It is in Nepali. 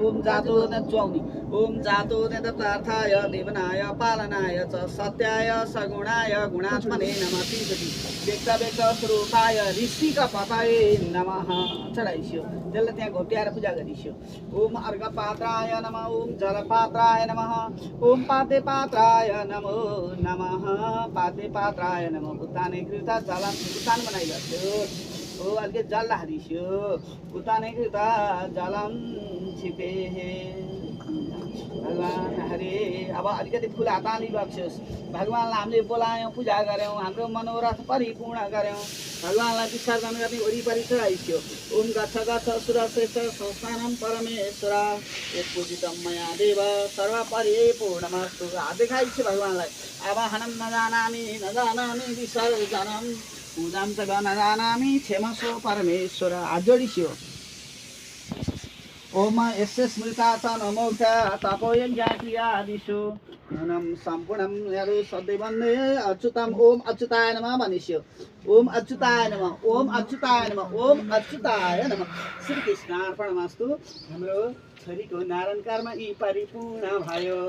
ओम जातो न ज्वाउनी ओम जातो न दत्तार्थाय देवनाय पालनाय च सत्याय सगुणाय गुणात्मने नमः तिसरी व्यक्त व्यक्त स्वरूपाय ऋषिका पताय नमः चढाइस्यो त्यसलाई त्यहाँ घोट्याएर पूजा गरिस्यो ओम अर्घपात्राय नमः ओम जलपात्राय नमः ओम पातेपात्राय नमो नमः पातेपात्राय नमः उत्ताने कृता जलम उत्तान बनाइगयो ओ अलि जल हालिस्यो उत्ताने कृता जलम छिपे भगवान हरे अब अलिकति फुल हात हाली बक्सियोस् भगवानलाई हामीले बोलायौँ पूजा गऱ्यौँ हाम्रो मनोरथ परिपूर्ण गऱ्यौँ भगवानलाई विसर्जन गर्ने वरिपरि चढाइस्यो ओम गच्छ गच्छ सुरश्रेष्ठ संस्थानम परमेश्वर एक पूजितम मया देव सर्वपरिपूर्णमस्तु हात देखाइस्यो भगवानलाई अब हनम नजानामि विसर्जनम पूजाम च गर्न जानामि क्षमस्व परमेश्वर हात जोडिस्यो ओम यस्य स्मृता च नमोक्ष तपोयज्ञाक्रियादिषु न्यूनं सम्पूर्णं यदु सधैँ वन्दे अच्युतम ओम अच्युताय नमः भनिस्यो ओम अच्युताय नमः ओम अच्युताय नमः ओम अच्युताय नमः श्रीकृष्णार्पणमस्तु हाम्रो छोरीको नारायण कर्म यी परिपूर्ण भयो।